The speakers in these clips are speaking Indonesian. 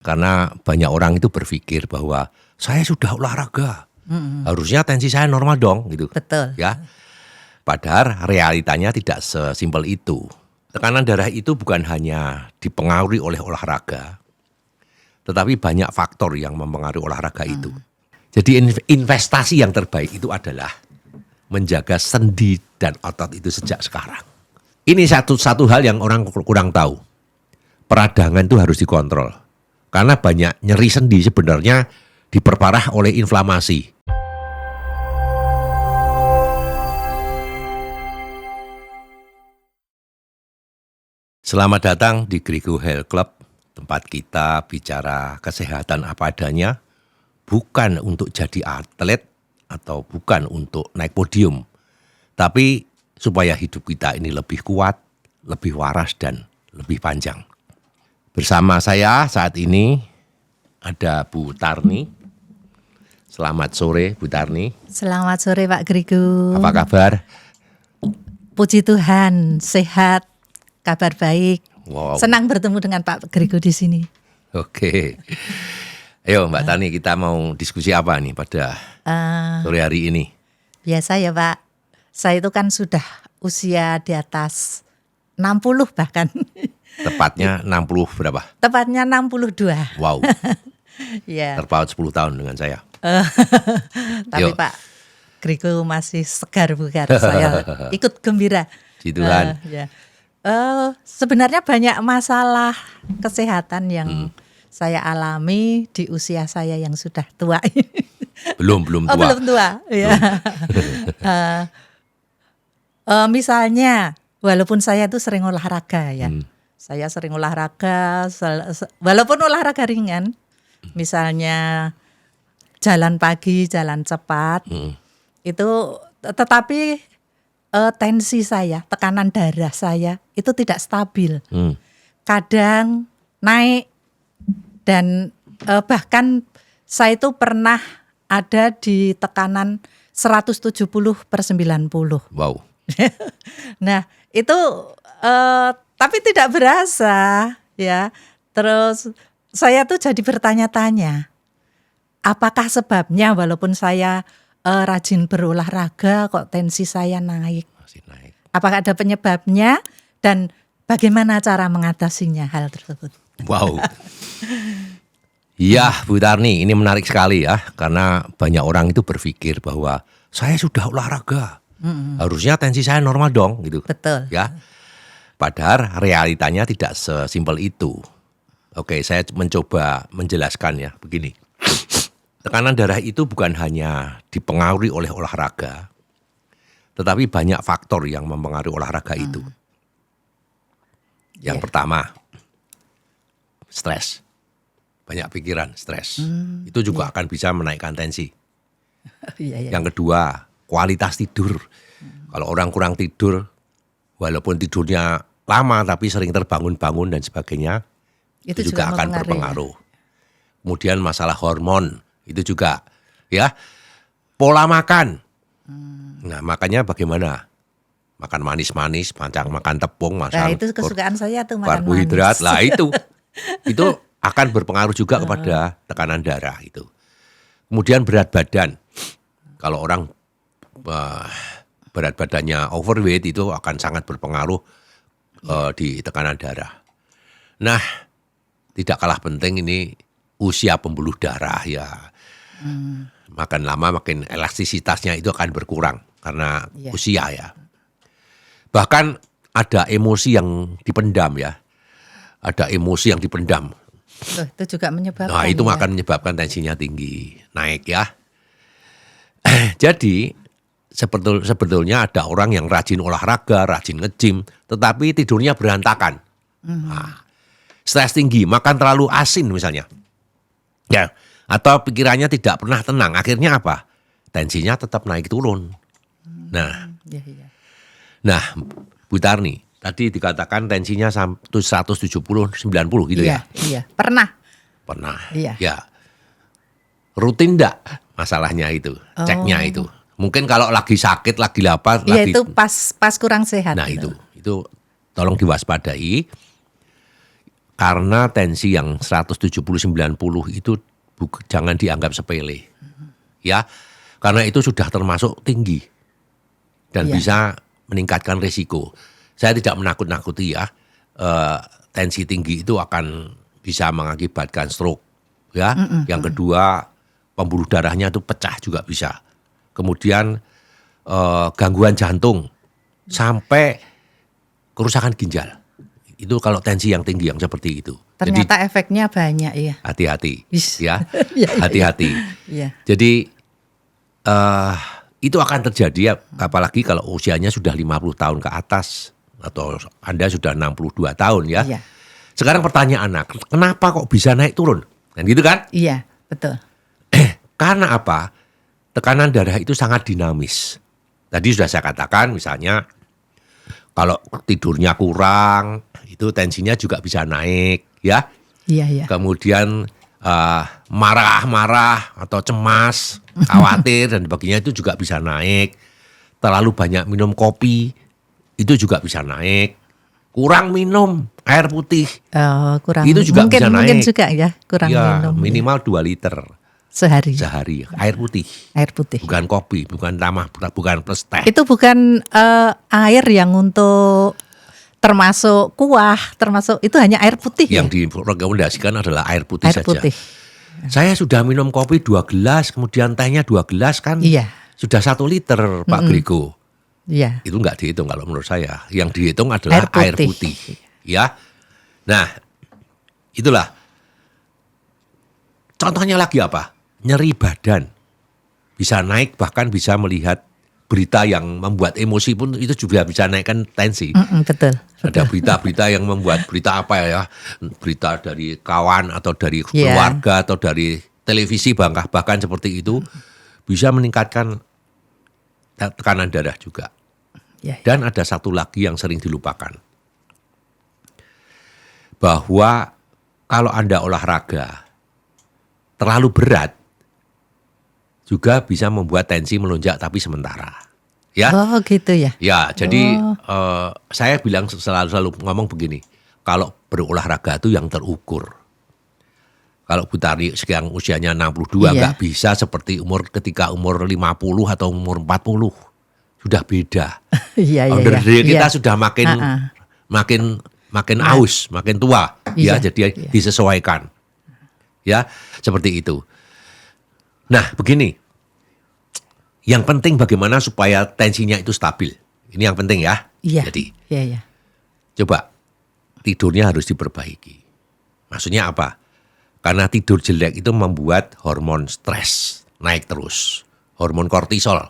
Karena banyak orang itu berpikir bahwa saya sudah olahraga, harusnya tensi saya normal dong gitu. Betul. Ya, padahal realitanya tidak sesimpel itu. Tekanan darah itu bukan hanya dipengaruhi oleh olahraga, tetapi banyak faktor yang mempengaruhi olahraga itu. Jadi investasi yang terbaik itu adalah menjaga sendi dan otot itu sejak sekarang. Ini satu hal yang orang kurang tahu. Peradangan itu harus dikontrol. Karena banyak nyeri sendi sebenarnya diperparah oleh inflamasi. Selamat datang di Grigo Health Club, tempat kita bicara kesehatan apa adanya, bukan untuk jadi atlet atau bukan untuk naik podium, tapi supaya hidup kita ini lebih kuat, lebih waras, dan lebih panjang. Bersama saya saat ini ada Bu Tarni. Selamat sore Bu Tarni. Selamat sore Pak Grigo. Apa kabar? Puji Tuhan, sehat, kabar baik. Wow. Senang bertemu dengan Pak Grigo di sini. Oke. Ayo Mbak Tarni, kita mau diskusi apa nih pada sore hari ini? Biasa ya Pak, saya itu kan sudah usia di atas 60 bahkan. Tepatnya 60 berapa? Tepatnya 62. Wow. Ya. Terpaut 10 tahun dengan saya. Tapi Yuk. Pak Grigo masih segar bugar. Saya ikut gembira. Puji Tuhan. Ya. Sebenarnya banyak masalah kesehatan yang saya alami di usia saya yang sudah tua. Belum tua. Belum tua. Ya. Misalnya, walaupun saya itu sering olahraga ya. Saya sering olahraga, walaupun olahraga ringan, misalnya jalan pagi, jalan cepat, itu tetapi tensi saya, tekanan darah saya itu tidak stabil. Kadang naik dan bahkan saya itu pernah ada di tekanan 170/90. Wow. Nah itu tapi tidak berasa ya. Terus saya tuh jadi bertanya-tanya, apakah sebabnya walaupun saya rajin berolahraga kok tensi saya naik? Masih naik. Apakah ada penyebabnya dan bagaimana cara mengatasinya hal tersebut? Wow. Iya Bu Tarni, ini menarik sekali ya. Karena banyak orang itu berpikir bahwa saya sudah olahraga, harusnya tensi saya normal dong gitu. Betul. Ya. Padahal realitanya tidak sesimpel itu. Oke, saya mencoba menjelaskan ya, begini. Tekanan darah itu bukan hanya dipengaruhi oleh olahraga, tetapi banyak faktor yang mempengaruhi olahraga itu. Yang pertama, stres. Banyak pikiran, stres. Itu juga akan bisa menaikkan tensi. Yang kedua, kualitas tidur. Kalau orang kurang tidur, walaupun tidurnya lama tapi sering terbangun-bangun dan sebagainya, itu juga akan berpengaruh. Kemudian masalah hormon, itu juga ya. Pola makan. Nah, makanya bagaimana? Makan manis-manis, makan tepung, Nah, itu kesukaan saya tuh makan karbohidrat. manis. Lah itu akan berpengaruh juga kepada tekanan darah itu. Kemudian berat badan. Kalau orang berat badannya overweight itu akan sangat berpengaruh di tekanan darah. Nah, tidak kalah penting ini usia pembuluh darah ya. Makin lama makin elastisitasnya itu akan berkurang karena usia ya. Bahkan ada emosi yang dipendam ya. Ada emosi yang dipendam. Itu juga menyebabkan. Nah, itu akan menyebabkan tensinya tinggi, naik ya. Jadi sebetulnya ada orang yang rajin olahraga, rajin nge-gym, tetapi tidurnya berantakan. Nah, stres tinggi, makan terlalu asin misalnya. Ya, atau pikirannya tidak pernah tenang. Akhirnya apa? Tensinya tetap naik turun. Nah, Bu Tarni, tadi dikatakan tensinya sampai 170/90 gitu ya? Iya, pernah. Iya. Ya. Rutin enggak masalahnya itu, ceknya itu? Mungkin kalau lagi sakit, lagi lapar, Iya, itu pas kurang sehat. Nah, itu tolong diwaspadai. Karena tensi yang 170/90 itu jangan dianggap sepele. Ya. Karena itu sudah termasuk tinggi dan Iya. bisa meningkatkan risiko. Saya tidak menakut-nakuti ya. Tensi tinggi itu akan bisa mengakibatkan stroke. Ya. Yang kedua, pembuluh darahnya itu pecah juga bisa. Kemudian gangguan jantung sampai kerusakan ginjal. Itu kalau tensi yang tinggi yang seperti itu. Ternyata efeknya banyak ya. Hati-hati, Is. ya, Iya, iya, hati-hati. Iya. Jadi itu akan terjadi ya, apalagi kalau usianya sudah 50 tahun ke atas atau Anda sudah 62 tahun ya. Iya. Sekarang pertanyaan, kenapa kok bisa naik turun? Kan gitu kan? Iya, betul. Karena apa? Tekanan darah itu sangat dinamis. Tadi sudah saya katakan misalnya kalau tidurnya kurang, itu tensinya juga bisa naik, ya. Iya, iya. Kemudian marah-marah atau cemas, khawatir dan sebagainya itu juga bisa naik. Terlalu banyak minum kopi, itu juga bisa naik. Kurang minum air putih, Kurang. itu juga mungkin, bisa naik. Mungkin juga ya, kurang ya, minum. minimal 2 liter Sehari. air putih. Air putih. Bukan kopi, bukan bukan plus teh. Itu bukan air yang untuk termasuk kuah, termasuk itu hanya air putih Yang ya? direkomendasikan adalah air putih Air saja. putih. Saya sudah minum kopi 2 gelas, kemudian tehnya 2 gelas kan Iya. sudah 1 liter Pak Grego. Iya. Itu enggak dihitung kalau menurut saya. Yang dihitung adalah Air air putih. putih. Ya. Nah, itulah. Contohnya lagi apa? Nyeri badan. Bisa naik, bahkan bisa melihat berita yang membuat emosi pun itu juga bisa naikkan tensi. Betul. Ada berita-berita yang membuat berita apa ya? Berita dari kawan atau dari Iya. keluarga atau dari televisi bahkan seperti itu bisa meningkatkan tekanan darah juga. Ya, ya. Dan ada satu lagi yang sering dilupakan. Bahwa kalau Anda olahraga terlalu berat juga bisa membuat tensi melonjak tapi sementara. Ya. Oh gitu ya. Ya, jadi saya bilang selalu ngomong begini, kalau berolahraga itu yang terukur. Kalau Bu Tari sekarang usianya 62 Iya. nggak bisa seperti ketika umur 50 atau umur 40. Sudah beda. Iya, iya. Onderdil kita Iya. sudah makin aus, makin tua. Iya, Ya, jadi iya. disesuaikan. Ya, seperti itu. Nah, begini. Yang penting bagaimana supaya tensinya itu stabil. Ini yang penting ya. Iya. Jadi, Iya, iya. coba tidurnya harus diperbaiki. Maksudnya apa? Karena tidur jelek itu membuat hormon stres naik terus. Hormon kortisol.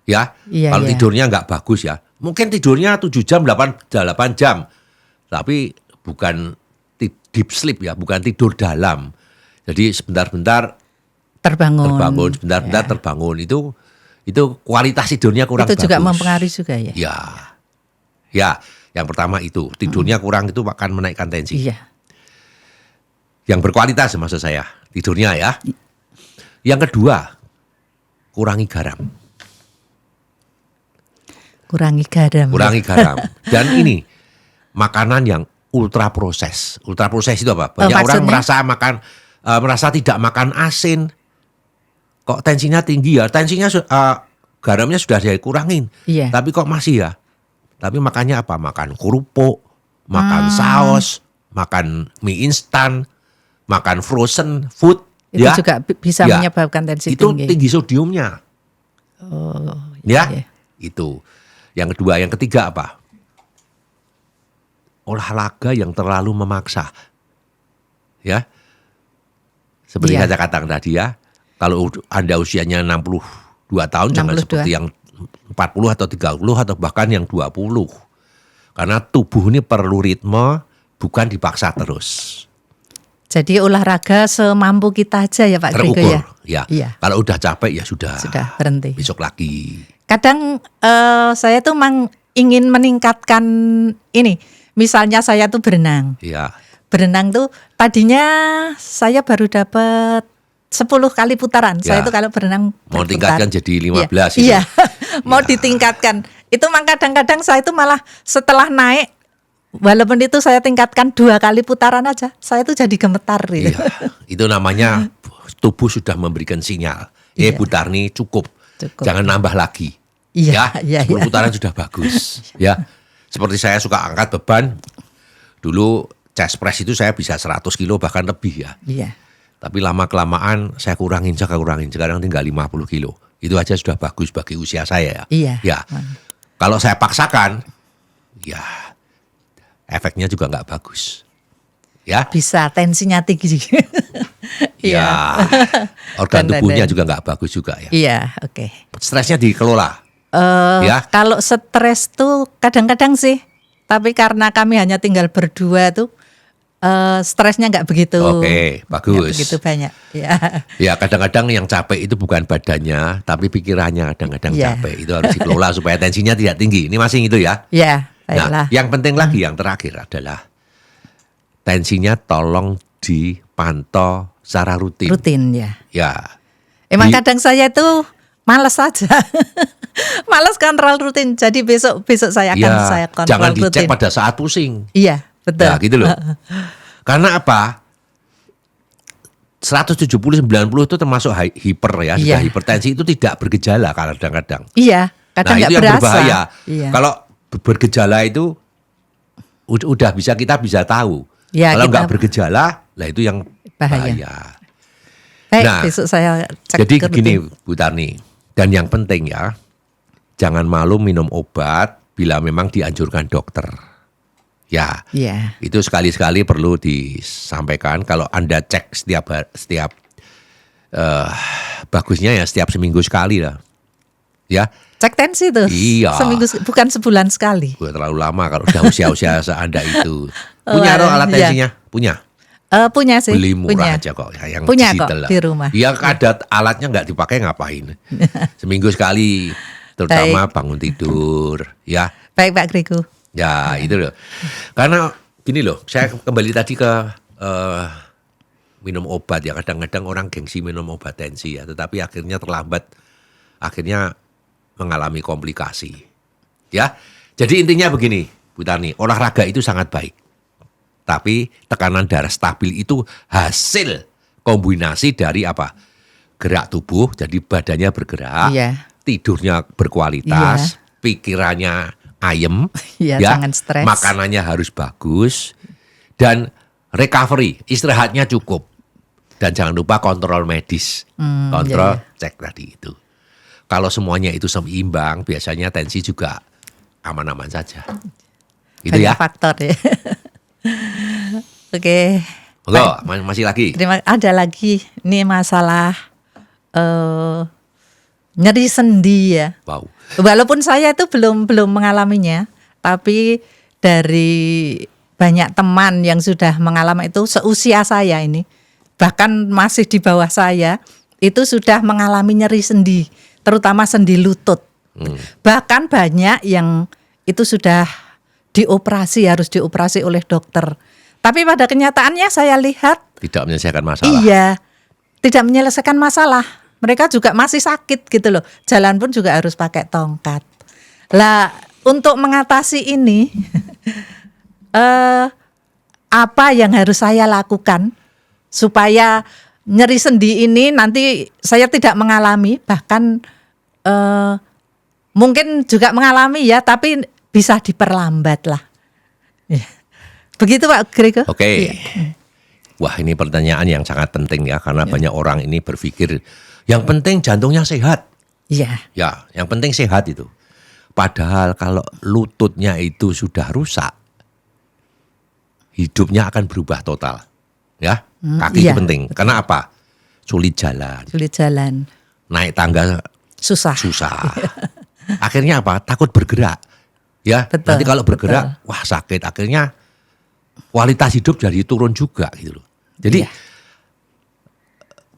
Ya, Iya, kalau iya. tidurnya nggak bagus ya. Mungkin tidurnya 7 jam, 8 jam. Tapi bukan deep sleep ya, bukan tidur dalam. Jadi sebentar-bentar Terbangun. sebentar-bentar terbangun. Itu kualitas tidurnya kurang Itu bagus. juga mempengaruhi juga ya. Ya. Ya, yang pertama itu, tidurnya kurang itu akan menaikkan tensi. Iya. Yang berkualitas maksud saya, tidurnya ya. Yang kedua, kurangi garam. Kurangi garam. Kurangi garam. Dan ini makanan yang ultra proses. Ultra proses itu apa? Banyak orang maksudnya? merasa tidak makan asin. Kok tensinya tinggi ya? Tensinya garamnya sudah saya kurangin. Iya. Tapi kok masih ya? Tapi makannya apa? Makan kerupuk, makan saus, makan mie instan, makan frozen food. Itu ya. juga bisa Ya. menyebabkan tensi Itu tinggi. tinggi sodiumnya. Oh, Ya, iya. itu. Yang kedua, yang ketiga apa? Olahraga yang terlalu memaksa. Ya. Seperti Iya. saya katakan tadi ya, kalau Anda usianya 62 tahun jangan 62. seperti yang 40 atau 30 atau bahkan yang 20. Karena tubuh ini perlu ritme, bukan dipaksa terus. Jadi olahraga semampu kita aja ya Pak Grego Terukur. ya. Ya. Iya. Kalau udah capek ya sudah. Sudah berhenti. Besok lagi. Kadang saya tuh ingin meningkatkan ini. Misalnya saya tuh berenang. Ya. Berenang tuh tadinya saya baru dapat 10 kali putaran. Ya. Saya tuh kalau berenang Mau berputar. tingkatkan jadi 15 Iya. gitu. Mau ditingkatkan. Itu memang kadang-kadang saya itu malah setelah naik walaupun itu saya tingkatkan 2 kali putaran aja, saya tuh jadi gemetar gitu. Iya, itu namanya tubuh sudah memberikan sinyal. Iya. Bu Tarni cukup. Cukup. Jangan nambah lagi. Iya, Ya, iya, 10 iya. putaran sudah bagus. Ya, seperti saya suka angkat beban. Dulu chest press itu saya bisa 100 kilo bahkan lebih ya. Iya. Tapi lama kelamaan saya kurangin. Sekarang tinggal 50 kilo. Itu aja sudah bagus bagi usia saya. Iya. Ya, kalau saya paksakan, ya efeknya juga nggak bagus. Ya, Bisa tensinya tinggi. ya organ Dan tubuhnya lain-lain. juga nggak bagus juga ya. Iya, oke. Stresnya dikelola. Ya. Kalau stres tuh kadang-kadang sih, tapi karena kami hanya tinggal berdua tuh stresnya nggak begitu. Oke, bagus. Nggak begitu banyak. Ya. Ya kadang-kadang yang capek itu bukan badannya, tapi pikirannya kadang-kadang Iya. capek. Itu harus dikelola supaya tensinya tidak tinggi. Ini masing itu ya. Ya, Nah, baiklah. yang penting lagi yang terakhir adalah tensinya tolong dipantau secara rutin. Rutin ya. Ya, Emang Di- kadang saya itu males saja. Males kontrol rutin. Jadi besok saya akan ya saya kontrol jangan rutin. dicek pada saat pusing. Iya, betul. Ya gitu loh. Karena apa? 170-90 itu termasuk hiper ya. Sudah Iya. hipertensi itu tidak bergejala kadang-kadang. Iya, kadang Nah nggak itu yang berasa. berbahaya. Iya. Kalau bergejala itu udah kita bisa tahu. Ya, Kalau kita- nggak bergejala, lah itu yang Bahaya. bahaya. Baik, Nah, besok saya cek Jadi ke gini rutin. Bu Tarni, dan yang penting ya, jangan malu minum obat bila memang dianjurkan dokter. Ya, Iya. itu sekali-sekali perlu disampaikan. Kalau Anda cek setiap bagusnya ya setiap seminggu sekali lah. Ya, Cek tensi tuh. Iya. Seminggu, bukan sebulan sekali. Wah, terlalu lama kalau udah usia-usia Anda itu. Punya Oh, dong alat iya. tensinya? Punya. Punya sih. Beli murah punya. aja kok ya, yang Punya kok digital lah. di rumah. Yang ada alatnya nggak dipakai ngapain? Seminggu sekali, terutama bangun tidur, ya, Baik Pak Griku. ya itu loh. Karena gini loh, saya kembali tadi ke minum obat ya. Kadang-kadang orang gengsi minum obat tensi ya, tetapi akhirnya terlambat, akhirnya mengalami komplikasi. Ya, jadi intinya begini, Bu Tarni, olahraga itu sangat baik. Tapi tekanan darah stabil itu hasil kombinasi dari apa? Gerak tubuh, jadi badannya bergerak, Iya. tidurnya berkualitas, pikirannya ayem, Iya, jangan stres. makanannya harus bagus, dan recovery, istirahatnya cukup. Dan jangan lupa kontrol medis, kontrol cek tadi itu. Kalau semuanya itu seimbang, biasanya tensi juga aman-aman saja. Itu Banyak ya. faktor ya. Oke. Enggak, masih lagi. Ada lagi nih masalah nyeri sendi ya. Wow. Walaupun saya itu belum mengalaminya, tapi dari banyak teman yang sudah mengalami itu seusia saya ini, bahkan masih di bawah saya, itu sudah mengalami nyeri sendi, terutama sendi lutut. Bahkan banyak yang itu sudah harus dioperasi oleh dokter. Tapi pada kenyataannya saya lihat Tidak menyelesaikan masalah. iya, tidak menyelesaikan masalah. Mereka juga masih sakit gitu loh. Jalan pun juga harus pakai tongkat. Lah, untuk mengatasi ini apa yang harus saya lakukan supaya nyeri sendi ini nanti saya tidak mengalami, bahkan mungkin juga mengalami ya, tapi bisa diperlambat lah. Ya. Begitu Pak Grego. Oke. Iya. Wah, ini pertanyaan yang sangat penting ya, karena banyak orang ini berpikir yang penting jantungnya sehat. Iya. Ya, yang penting sehat itu. Padahal kalau lututnya itu sudah rusak, hidupnya akan berubah total. Ya, kaki iya, itu penting. Karena apa? Sulit jalan, Sulit jalan, naik tangga susah. susah. Akhirnya apa? Takut bergerak. Ya, Betul, nanti kalau bergerak, wah sakit. Akhirnya kualitas hidup jadi turun juga gitu loh. Jadi Iya.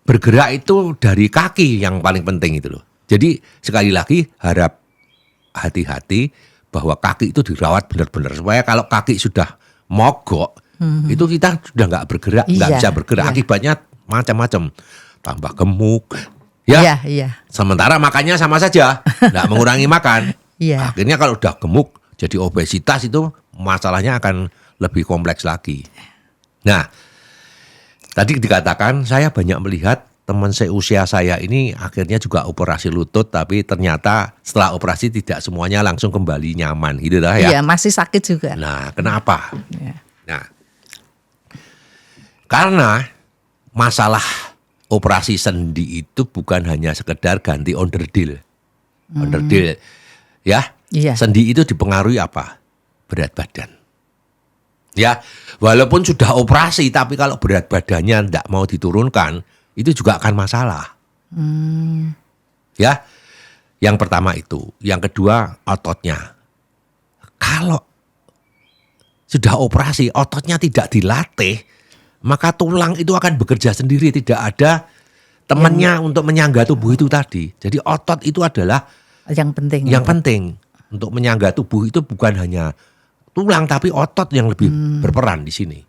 bergerak itu dari kaki yang paling penting itu loh. Jadi sekali lagi harap hati-hati bahwa kaki itu dirawat benar-benar supaya kalau kaki sudah mogok itu kita sudah nggak bergerak, nggak Iya, bisa bergerak. iya. Akibatnya macam-macam, tambah gemuk, ya. Iya, iya. Sementara makannya sama saja, nggak mengurangi makan. Iya. Akhirnya kalau udah gemuk jadi obesitas itu masalahnya akan lebih kompleks lagi. Nah, tadi dikatakan saya banyak melihat teman seusia saya ini akhirnya juga operasi lutut, tapi ternyata setelah operasi tidak semuanya langsung kembali nyaman gitu dah ya. Iya, masih sakit juga. Nah, kenapa? Ya. Nah, karena masalah operasi sendi itu bukan hanya sekedar ganti onderdil. Onderdil ya. Iya. Sendi itu dipengaruhi apa? Berat badan. Ya, walaupun sudah operasi tapi kalau berat badannya tidak mau diturunkan, itu juga akan masalah. Ya. Yang pertama itu, yang kedua ototnya. Kalau sudah operasi, ototnya tidak dilatih, maka tulang itu akan bekerja sendiri, tidak ada temannya untuk menyangga tubuh itu tadi. Jadi otot itu adalah Yang penting. yang penting untuk menyangga tubuh itu bukan hanya tulang tapi otot yang lebih berperan di sini.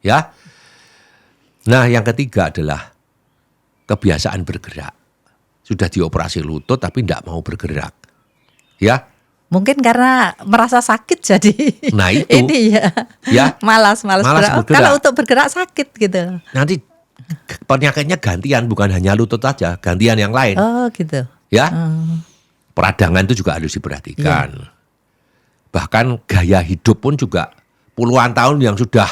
Ya. Nah, yang ketiga adalah kebiasaan bergerak. Sudah dioperasi lutut tapi tidak mau bergerak. Ya. Mungkin karena merasa sakit jadi. Nah, itu. Ini ya. Ya. Malas Malas bergerak. Kalau untuk bergerak sakit gitu. Nanti penyakitnya gantian, bukan hanya lutut aja, gantian yang lain. Oh, gitu. Ya. Peradangan itu juga harus diperhatikan. Bahkan gaya hidup pun juga puluhan tahun yang sudah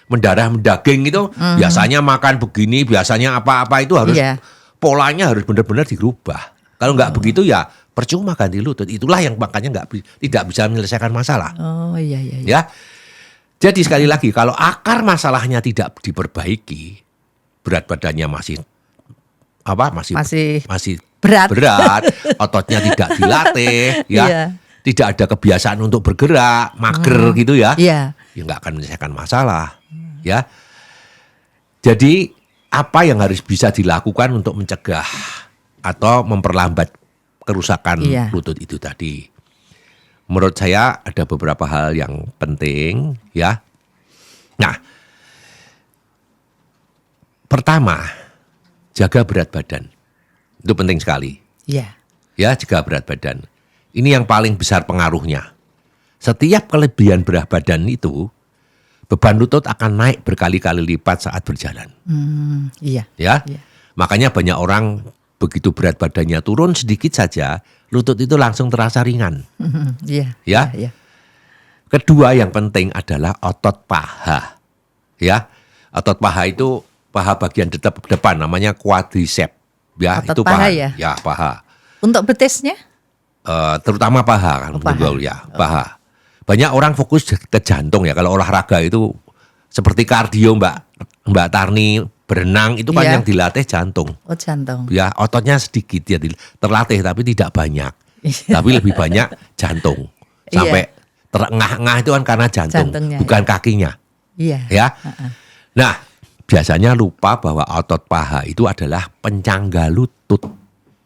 mendarah mendaging itu biasanya makan begini, biasanya apa-apa itu harus polanya harus benar-benar dirubah. Kalau nggak begitu ya percuma ganti lutut. Itulah yang makanya tidak bisa menyelesaikan masalah. Oh, iya. Ya. Jadi sekali lagi kalau akar masalahnya tidak diperbaiki, berat badannya masih berat, ototnya tidak dilatih, ya. Iya. Tidak ada kebiasaan untuk bergerak, mager gitu ya. Iya. Ya nggak akan menyelesaikan masalah, ya. Jadi apa yang harus bisa dilakukan untuk mencegah atau memperlambat kerusakan lutut itu tadi? Menurut saya ada beberapa hal yang penting, ya. Nah, pertama, jaga berat badan. Itu penting sekali. Iya. Ya, jaga berat badan. Ini yang paling besar pengaruhnya. Setiap kelebihan berat badan itu, beban lutut akan naik berkali-kali lipat saat berjalan. Iya. Ya, Iya. makanya banyak orang begitu berat badannya turun sedikit saja, lutut itu langsung terasa ringan. Iya. Ya. Iya. Kedua yang penting adalah otot paha. Ya, otot paha itu paha bagian depan namanya quadricep. Ya, Otot itu paha paha. ya? Ya, paha. Untuk betisnya? Terutama paha kan, Paha. ya, paha. Banyak orang fokus ke jantung ya. Kalau olahraga itu seperti kardio Mbak Tarni berenang itu kan yang dilatih jantung. Oh, jantung. Ya, ototnya sedikit ya terlatih tapi tidak banyak. Iya. Tapi lebih banyak jantung. Sampai terengah-engah itu kan karena jantung, Jantungnya, bukan kakinya. Iya. Ya. Nah, biasanya lupa bahwa otot paha itu adalah penyangga lutut.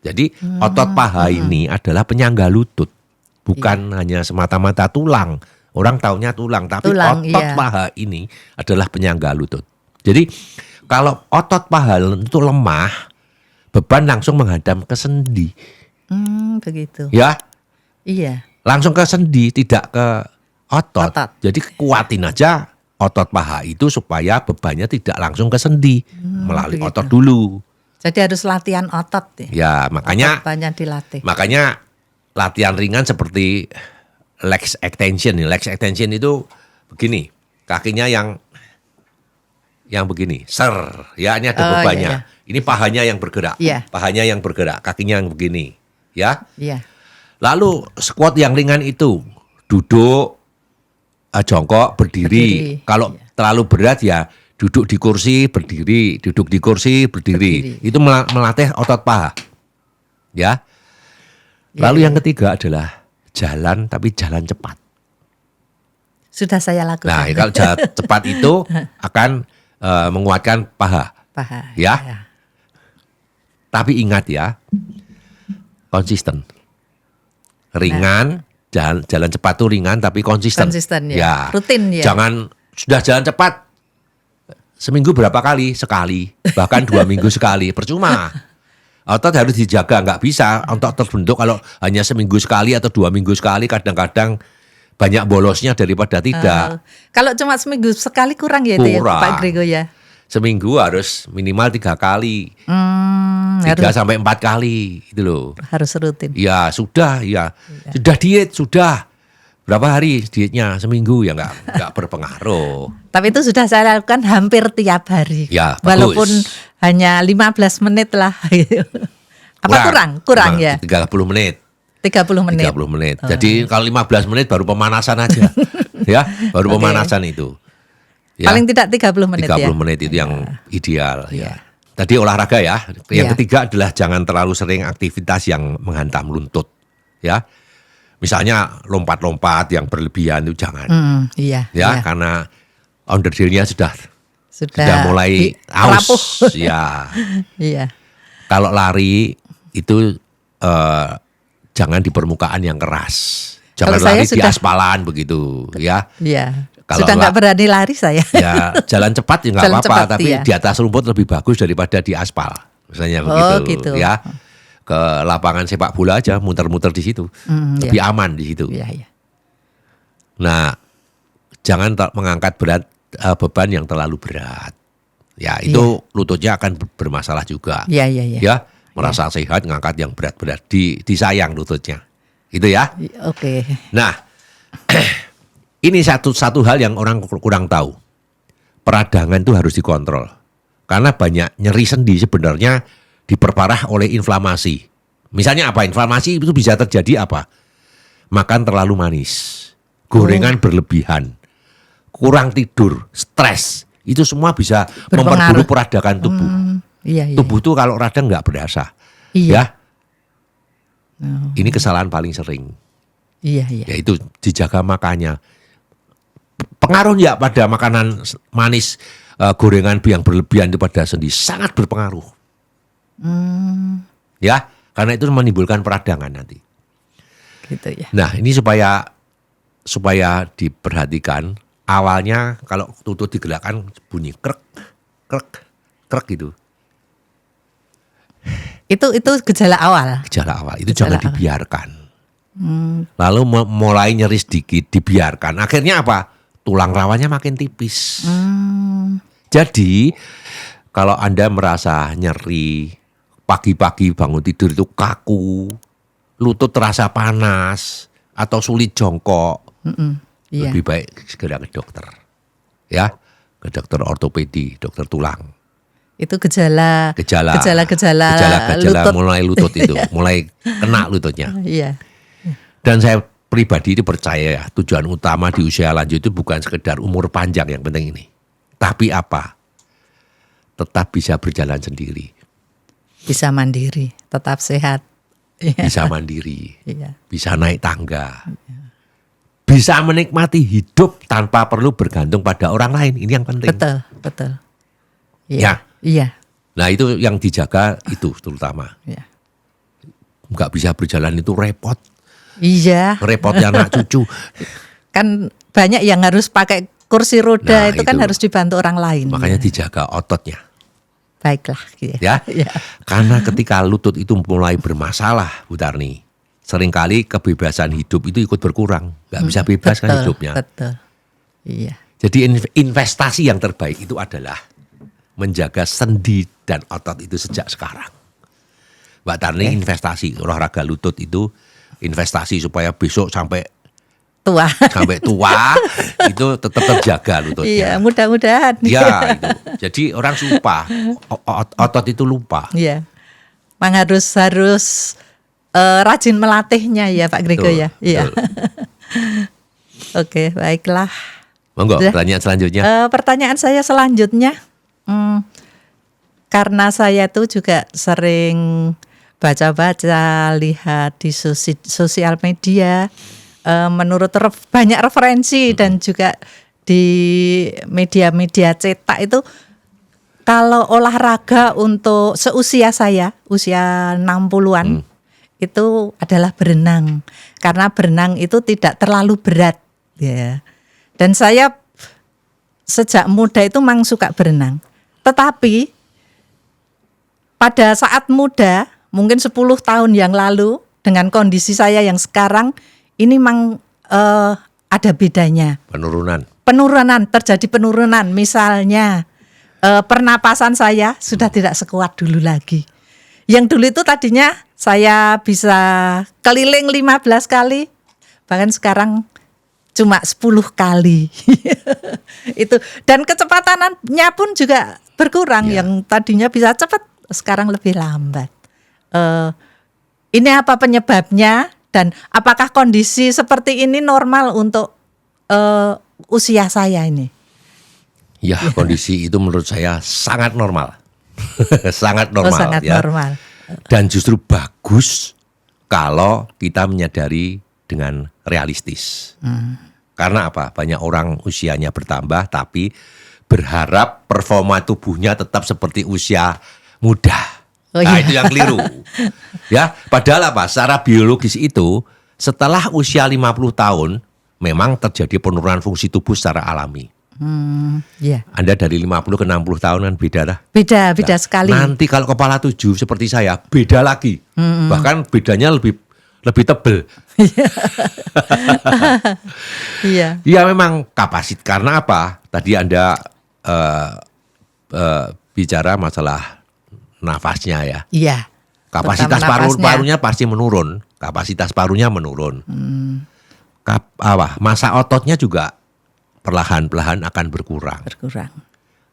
Jadi otot paha ini adalah penyangga lutut. Bukan hanya semata-mata tulang. Orang taunya tulang, tapi otot paha ini adalah penyangga lutut. Jadi kalau otot paha itu lemah, beban langsung menghadam ke sendi. Begitu. Ya. Iya. Langsung ke sendi, tidak ke otot. Jadi kuatin aja otot paha itu supaya bebannya tidak langsung ke sendi melalui otot dulu. Jadi harus latihan otot ya. Ya, makanya banyak dilatih. Makanya latihan ringan seperti leg extension. Leg extension itu begini, kakinya yang begini, ya ini ada bebannya. Iya. Ini pahanya yang bergerak, pahanya yang bergerak, kakinya yang begini, ya. Iya. Lalu squat yang ringan itu duduk, jongkok, berdiri. Kalau terlalu berat ya duduk di kursi, berdiri, duduk di kursi, berdiri. Itu melatih otot paha. Ya. Lalu yang ketiga adalah jalan tapi jalan cepat. Sudah saya lakukan. Nah, kalau jalan cepat itu akan menguatkan paha. Paha. Ya. Tapi ingat ya, konsisten. Ringan, jalan cepat itu ringan tapi konsisten. Konsisten ya. Rutin ya. Jangan sudah jalan cepat seminggu berapa kali? Sekali. Bahkan 2 minggu sekali. Percuma. Otot harus dijaga. Nggak bisa otot terbentuk kalau hanya seminggu sekali atau 2 minggu sekali. Kadang-kadang banyak bolosnya daripada tidak. Kalau cuma seminggu sekali kurang ya itu ya Kurang. Pak Grego ya. Seminggu harus minimal 3 kali, 3 sampai 4 kali itu loh. Harus rutin. Ya sudah, ya sudah diet sudah. Berapa hari dietnya? Seminggu ya nggak berpengaruh. Tapi itu sudah saya lakukan hampir tiap hari. Ya, walaupun bagus. hanya 15 menit lah. Apa kurang ya? 30 menit. 30 menit. 30 menit. Jadi kalau 15 menit baru pemanasan aja. Ya, baru pemanasan itu. Ya, Paling tidak 30 menit 30 ya. menit itu yang ideal ya. Tadi olahraga ya. Yang ketiga adalah jangan terlalu sering aktivitas yang menghantam lutut. Ya. Misalnya lompat-lompat yang berlebihan itu jangan. Iya. Ya, karena underdeal-nya sudah Sudah mulai rapuh. aus. Ya. Iya. Kalau lari itu jangan di permukaan yang keras. Jangan Kalau saya lari di sudah- aspalan begitu, ya. Iya. Kalau Sudah nggak berani lari saya. Ya jalan cepat ya nggak Jalan apa-apa, cepat, tapi iya. di atas rumput lebih bagus daripada di aspal, misalnya gitu. ya. Ke lapangan sepak bola aja, muter-muter di situ, lebih aman di situ. Iya, iya. Nah, jangan mengangkat beban yang terlalu berat. Ya itu lututnya akan bermasalah juga. Iya, iya, iya. Ya, merasa sehat ngangkat yang berat-berat, disayang lututnya, itu ya. Oke. Nah, ini satu hal yang orang kurang tahu. Peradangan itu harus dikontrol. Karena banyak nyeri sendi sebenarnya diperparah oleh inflamasi. Misalnya apa? Inflamasi itu bisa terjadi apa? Makan terlalu manis, gorengan berlebihan, kurang tidur, stres. Itu semua bisa memperburuk peradangan tubuh. Iya, iya. Tubuh tuh kalau radang nggak berasa. Iya. Ya. Ini kesalahan paling sering. Iya, iya. Yaitu dijaga makannya. Pengaruh ya pada makanan manis, gorengan yang berlebihan itu pada sendi sangat berpengaruh. Ya, karena itu menimbulkan peradangan nanti. Gitu ya. Nah, ini supaya diperhatikan. Awalnya kalau lutut digerakkan bunyi krek, krek, krek gitu. Itu gejala awal. Gejala awal itu Gejala jangan dibiarkan. Lalu mulai nyeri sedikit dibiarkan. Akhirnya apa? Tulang rawanya makin tipis. Jadi kalau Anda merasa nyeri, pagi-pagi bangun tidur itu kaku, lutut terasa panas atau sulit jongkok, Iya. lebih baik segera ke dokter. Ya, ke dokter ortopedi, dokter tulang. Itu gejala lutut. mulai lutut itu, mulai kena lututnya. Iya. Dan saya pribadi itu percaya ya, tujuan utama di usia lanjut itu bukan sekedar umur panjang yang penting ini. Tapi apa? Tetap bisa berjalan sendiri, Bisa mandiri, tetap sehat. Iya. bisa mandiri, Iya. bisa naik tangga, bisa menikmati hidup tanpa perlu bergantung pada orang lain. Ini yang penting. Betul, betul. Ya. Iya. Nah itu yang dijaga itu terutama. Iya. Nggak bisa berjalan itu repot. Iya. Repotnya anak cucu. Kan banyak yang harus pakai kursi roda, Nah, itu kan itu. harus dibantu orang lain. Makanya dijaga ototnya. Baiklah. Gitu Ya. Iya. Karena ketika lutut itu mulai bermasalah, Bu Tarni, seringkali kebebasan hidup itu ikut berkurang. Nggak bisa bebas kan hidupnya. Betul. Iya. Jadi investasi yang terbaik itu adalah menjaga sendi dan otot itu sejak sekarang. Mbak Tarni investasi olahraga lutut itu investasi supaya besok sampai Tua. tua itu tetap terjaga Iya, lututnya. mudah-mudahan. Ya itu. Jadi orang lupa, otot itu lupa. Iya. Memang harus rajin melatihnya ya Pak Grego Betul, ya. Iya. betul. Oke, baiklah. Monggo, Sudah. pertanyaan selanjutnya. Pertanyaan saya selanjutnya, karena saya tuh juga sering baca-baca, lihat di sosial media, menurut banyak referensi dan juga di media-media cetak itu, kalau olahraga untuk seusia saya, usia 60-an, itu adalah berenang. Karena berenang itu tidak terlalu berat, ya. Dan saya sejak muda itu memang suka berenang. Tetapi pada saat muda, mungkin 10 tahun yang lalu, dengan kondisi saya yang sekarang, ini memang ada bedanya. Penurunan. Terjadi penurunan. Misalnya pernapasan saya sudah tidak sekuat dulu lagi. Yang dulu itu tadinya saya bisa keliling 15 kali, bahkan sekarang cuma 10 kali. Itu, dan kecepatannya pun juga berkurang. Yang tadinya bisa cepat sekarang lebih lambat. Ini apa penyebabnya, dan apakah kondisi seperti ini normal untuk usia saya ini? Ya, kondisi itu menurut saya sangat normal. Sangat normal. Sangat normal. Dan justru bagus kalau kita menyadari dengan realistis. Karena apa? Banyak orang usianya bertambah tapi berharap performa tubuhnya tetap seperti usia muda. Itu yang keliru. Ya, padahal apa? Secara biologis itu setelah usia 50 tahun memang terjadi penurunan fungsi tubuh secara alami. Anda dari 50 ke 60 tahun kan beda lah. Beda sekali. Nanti kalau kepala 7 seperti saya beda lagi. Bahkan bedanya lebih tebel. Iya. Ya memang kapasitas, karena apa? Tadi Anda bicara masalah nafasnya ya. Iya. Kapasitas parunya pasti menurun. Kapasitas parunya menurun. Masa ototnya juga perlahan-lahan akan berkurang.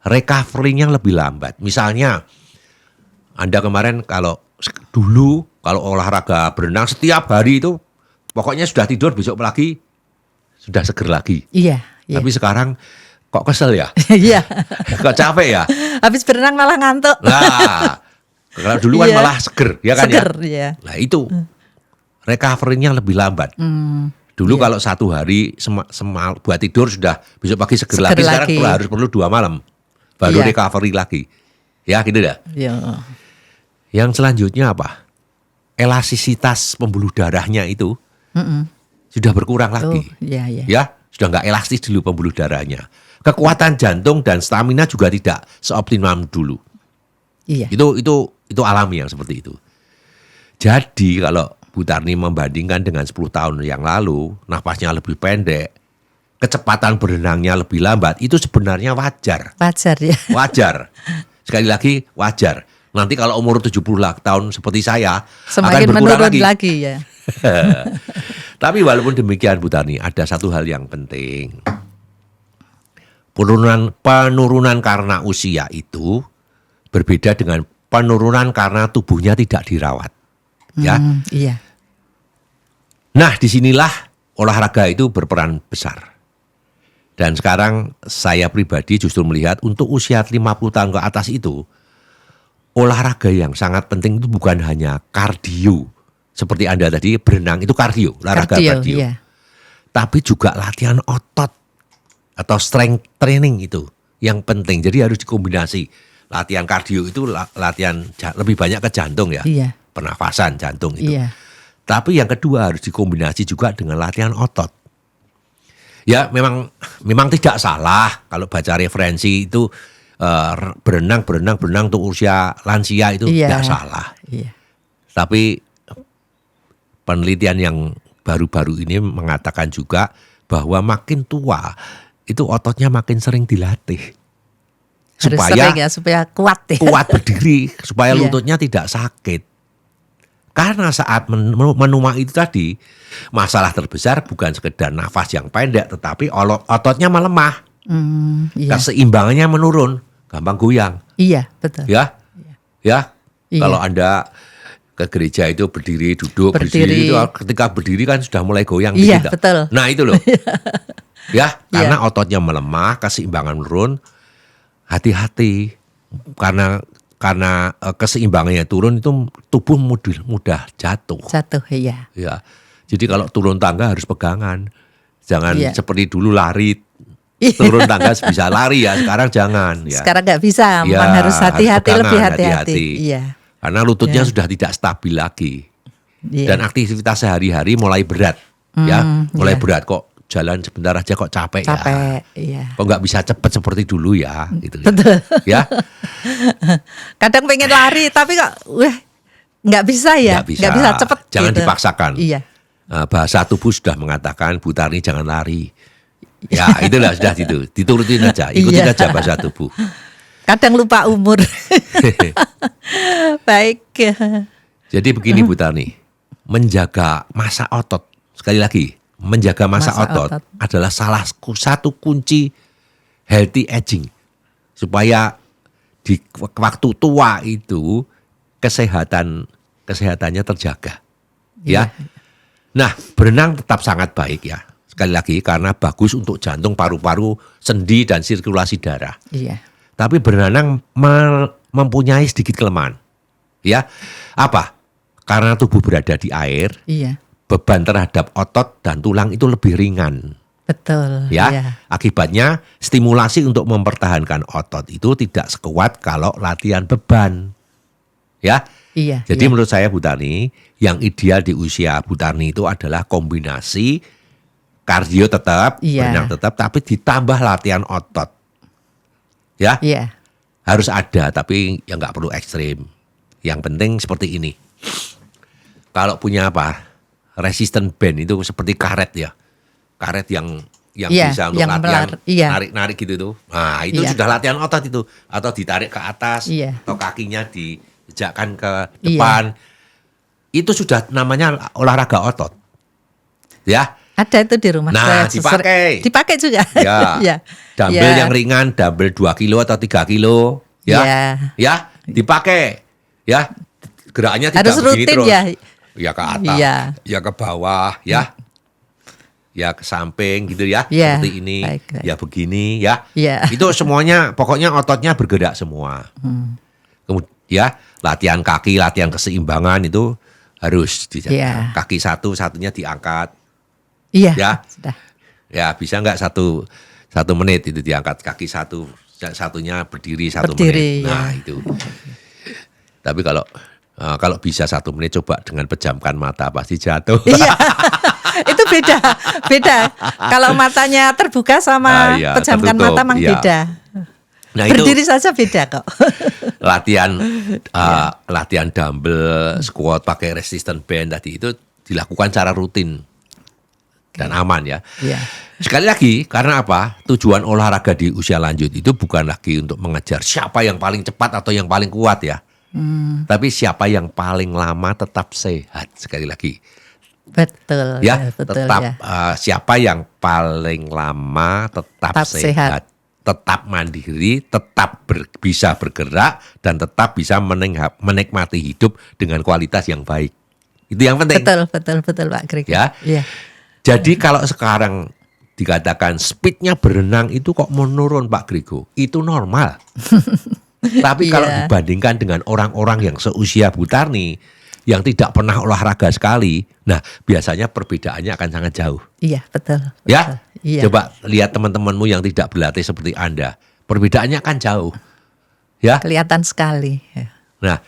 Recovery-nya lebih lambat. Misalnya Anda kemarin kalau olahraga berenang setiap hari itu pokoknya sudah tidur besok pagi sudah seger lagi. Iya. Tapi sekarang kok kesel ya? Iya. Kok capek ya? Habis berenang malah ngantuk. Nah, kalau dulu kan malah seger, ya kan seger, ya? Iya. Nah itu recovery-nya lebih lambat. Dulu kalau satu hari buat tidur sudah besok pagi seger lagi. Sekarang harus perlu 2 malam baru recovery lagi. Ya gitu dah. Iya. Yang selanjutnya apa? Elastisitas pembuluh darahnya itu sudah berkurang lagi. Ya, sudah nggak elastis dulu pembuluh darahnya. Kekuatan jantung dan stamina juga tidak seoptimal dulu. Iya. Itu alami yang seperti itu. Jadi kalau Bu Tarni membandingkan dengan 10 tahun yang lalu, nafasnya lebih pendek, kecepatan berenangnya lebih lambat, itu sebenarnya wajar. Wajar ya. Wajar. Sekali lagi wajar. Nanti kalau umur 70 tahun seperti saya semakin akan berkurang menurun lagi ya. Tapi walaupun demikian Bu Tarni, ada satu hal yang penting. Penurunan karena usia itu berbeda dengan penurunan karena tubuhnya tidak dirawat. Ya. Iya. Nah, disinilah olahraga itu berperan besar. Dan sekarang saya pribadi justru melihat untuk usia 50 tahun ke atas itu, olahraga yang sangat penting itu bukan hanya kardio. Seperti Anda tadi berenang itu kardio, olahraga kardio. Iya. Tapi juga latihan otot atau strength training itu yang penting. Jadi harus dikombinasi. Latihan kardio itu latihan lebih banyak ke jantung ya. Iya. Pernafasan jantung itu. Iya. Tapi yang kedua harus dikombinasi juga dengan latihan otot. Ya memang tidak salah kalau baca referensi itu berenang untuk usia lansia itu tidak salah. Iya. Tapi penelitian yang baru-baru ini mengatakan juga bahwa makin tua itu ototnya makin sering dilatih. Supaya kuat ya. Kuat berdiri, supaya lututnya tidak sakit. Karena saat menua itu tadi, masalah terbesar bukan sekedar nafas yang pendek, tetapi ototnya melemah. Iya. Keseimbangannya menurun, gampang goyang. Iya, betul. Ya. Iya. Kalau Anda ke gereja itu berdiri, duduk, berdiri itu ketika berdiri kan sudah mulai goyang. Iya, gitu. betul. Nah itu loh. Ya, karena ototnya melemah, keseimbangan menurun. Hati-hati karena keseimbangannya turun itu tubuh mudah jatuh. Iya. Ya. Jadi kalau turun tangga harus pegangan. Jangan seperti dulu lari turun tangga bisa lari ya, sekarang jangan ya. Sekarang nggak bisa, memang harus hati-hati, lebih hati-hati. Iya. Karena lututnya sudah tidak stabil lagi. Iya. Dan aktivitas sehari-hari mulai berat. Mulai berat kok. Jalan sebentar aja kok capek ya. Iya. Kok nggak bisa cepat seperti dulu ya, gitu. Betul. Ya. Kadang pengen lari tapi kok nggak bisa ya. Nggak bisa cepet. Jangan gitu. dipaksakan. Iya. bahasa tubuh sudah mengatakan Bu Tarni jangan lari. Ya itulah sudah itu, diturutin aja, ikutin Iya. aja bahasa tubuh. Kadang lupa umur. Baik. Jadi begini Bu Tarni, menjaga masa otot, sekali lagi, menjaga masa Masa otot otot. adalah salah satu kunci healthy aging. Supaya di waktu tua itu kesehatannya terjaga. Ya. Nah, berenang tetap sangat baik ya. Sekali lagi karena bagus untuk jantung, paru-paru, sendi dan sirkulasi darah. Iya. Tapi berenang mempunyai sedikit kelemahan. Ya. Apa? Karena tubuh berada di air, Iya. beban terhadap otot dan tulang itu lebih ringan. Betul. Ya, Iya. akibatnya stimulasi untuk mempertahankan otot itu tidak sekuat kalau latihan beban. Ya. Iya. Jadi iya. menurut saya Bu Tarni, yang ideal di usia Bu Tarni itu adalah kombinasi kardio tetap, Iya. berenang tetap, tapi ditambah latihan otot. Ya, Iya. harus ada, tapi ya nggak perlu ekstrim. Yang penting seperti ini. Kalau punya apa, resistant band itu seperti karet ya, karet yang Iya, bisa untuk yang latihan iya. narik-narik gitu tuh. Nah itu Iya. sudah latihan otot itu, atau ditarik ke atas, Iya. atau kakinya dijejakkan ke Iya. depan. Itu sudah namanya olahraga otot. Ya, Ada itu di rumah. Nah, Saya dipakai. Dipakai juga. ya. Iya. Dumbbell Iya. yang ringan, dumbbell 2 kilo atau 3 kilo. Ya, Iya. ya, dipakai. Ya, gerakannya tidak Harus begini rutin terus. ya. Ya ke atas, Iya. ya ke bawah, ya. Ya ke samping gitu ya, Iya, seperti ini. baik, baik. Ya begini ya. Iya. Itu semuanya, pokoknya ototnya bergerak semua. Kemudian ya, latihan kaki, latihan keseimbangan itu harus dijaga. Iya. Kaki satunya diangkat. Iya. Ya. Sudah. Ya bisa nggak satu menit itu diangkat kaki satunya berdiri 1 Berdiri, menit. Nah ya. itu. Tapi kalau bisa 1 menit coba dengan pejamkan mata pasti jatuh. Iya. Itu beda. Kalau matanya terbuka sama Iya, pejamkan tertutup, mata memang iya. beda. Nah itu Berdiri saja beda kok. latihan dumbbell, squat pakai resistant band tadi itu dilakukan secara rutin dan aman ya. Iya. Sekali lagi, karena apa? Tujuan olahraga di usia lanjut itu bukan lagi untuk mengejar siapa yang paling cepat atau yang paling kuat ya. Tapi siapa yang paling lama tetap sehat. Sekali lagi. Betul. Ya, betul tetap ya. siapa yang paling lama tetap Tetap sehat. sehat. Tetap mandiri, tetap bisa bergerak, dan tetap bisa menikmati hidup dengan kualitas yang baik. Itu yang penting. Betul Pak Gregor. Ya. Iya. Jadi kalau sekarang dikatakan speednya berenang itu kok menurun Pak Grego, itu normal. Tapi kalau Iya. dibandingkan dengan orang-orang yang seusia Bu Tarni, yang tidak pernah olahraga sekali, nah biasanya perbedaannya akan sangat jauh. Iya, betul. Ya, Iya. coba lihat teman-temanmu yang tidak berlatih seperti Anda, perbedaannya akan jauh. Ya, Kelihatan sekali. nah,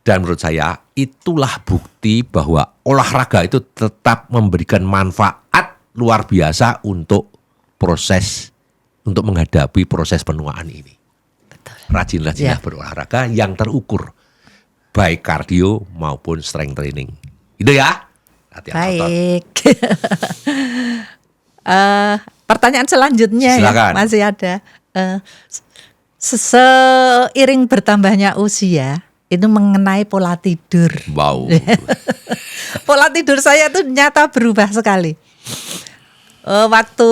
dan menurut saya itulah bukti bahwa olahraga itu tetap memberikan manfaat luar biasa untuk menghadapi proses penuaan ini. Rajin-rajinlah Ya. berolahraga yang terukur, baik kardio maupun strength training. Itu ya, latihan otot. Baik. Pertanyaan selanjutnya Silakan. ya masih ada. Seiring bertambahnya usia itu mengenai pola tidur. Wow. Pola tidur saya tuh nyata berubah sekali. Waktu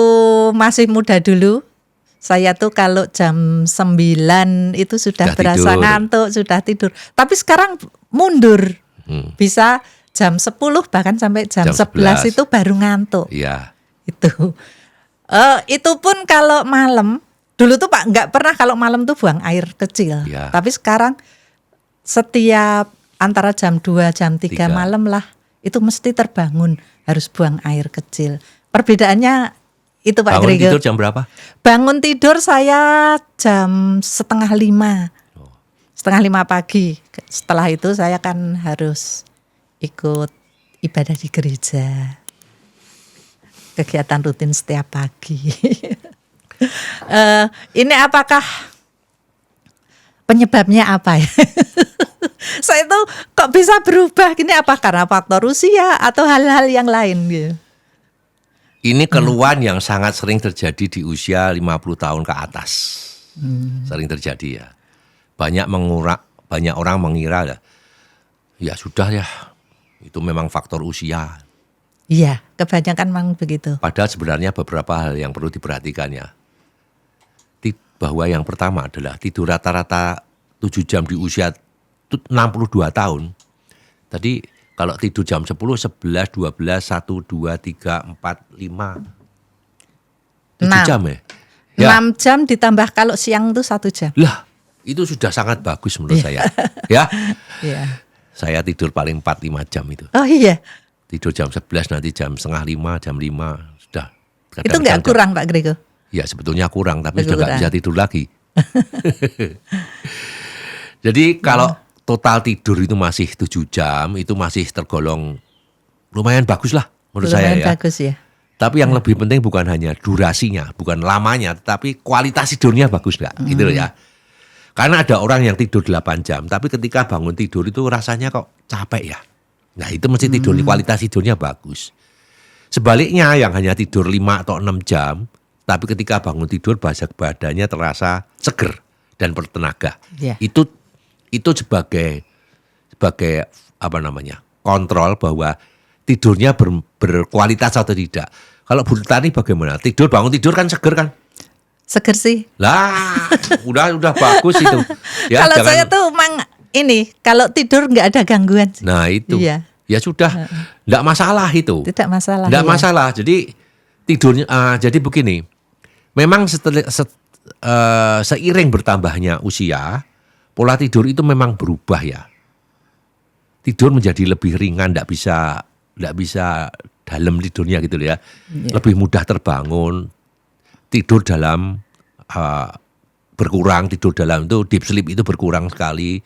masih muda dulu, saya tuh kalau jam 9 itu sudah Sudah berasa tidur. ngantuk, sudah tidur. Tapi sekarang mundur. Bisa jam 10 bahkan sampai jam Jam 11 11. itu baru ngantuk. Iya. Itu pun kalau malam, dulu tuh Pak nggak pernah kalau malam tuh buang air kecil. Iya. Tapi sekarang setiap antara jam 2 jam 3 Tiga. malam lah itu mesti terbangun harus buang air kecil. Perbedaannya itu Pak Bangun Gregor. tidur jam berapa? Bangun tidur saya jam 4:30. 4:30 pagi. Setelah itu saya kan harus ikut ibadah di gereja. Kegiatan rutin setiap pagi. Ini apakah penyebabnya apa ya? Saya tuh kok bisa berubah gini, apa karena faktor usia atau hal-hal yang lain gitu. Ini keluhan yang sangat sering terjadi di usia 50 tahun ke atas. Sering terjadi ya. Banyak orang mengira ya sudah ya, itu memang faktor usia. Iya, kebanyakan memang begitu. Padahal sebenarnya beberapa hal yang perlu diperhatikan ya. Bahwa yang pertama adalah tidur rata-rata 7 jam di usia 62 tahun. Tadi kalau tidur jam 10, 11, 12, 1, 2, 3, 4, 5. 7 jam ya? 6 jam ditambah kalau siang itu 1 jam. Lah, itu sudah sangat bagus menurut saya. Ya. Iya. Saya tidur paling 4-5 jam itu. Oh iya. Tidur jam 11, nanti jam setengah 5, jam 5. Sudah. Itu enggak kurang Pak Grego? Ya sebetulnya kurang, tapi sudah nggak bisa tidur lagi. Jadi kalau total tidur itu masih 7 jam, itu masih tergolong lumayan bagus lah menurut saya ya. Bagus ya. Tapi yang lebih penting bukan hanya durasinya, bukan lamanya, tetapi kualitas tidurnya bagus nggak, gitu loh ya. Karena ada orang yang tidur 8 jam, tapi ketika bangun tidur itu rasanya kok capek ya. Nah itu mesti kualitas tidurnya bagus. Sebaliknya yang hanya tidur 5 atau 6 jam, tapi ketika bangun tidur badannya terasa seger dan bertenaga. Yeah. Itu sebagai apa namanya, kontrol bahwa tidurnya berkualitas atau tidak. Kalau Bu Tani bagaimana? Bangun tidur kan seger kan? Seger sih. Lah, udah bagus itu. Ya, kalau saya tuh emang ini kalau tidur nggak ada gangguan. Nah itu, iya. Ya sudah, nggak masalah itu. Tidak masalah. Nggak masalah. Jadi tidurnya, jadi begini. Memang seiring bertambahnya usia, pola tidur itu memang berubah ya. Tidur menjadi lebih ringan, nggak bisa dalam tidurnya gitu ya. Lebih mudah terbangun, tidur dalam berkurang, tidur dalam itu deep sleep itu berkurang sekali.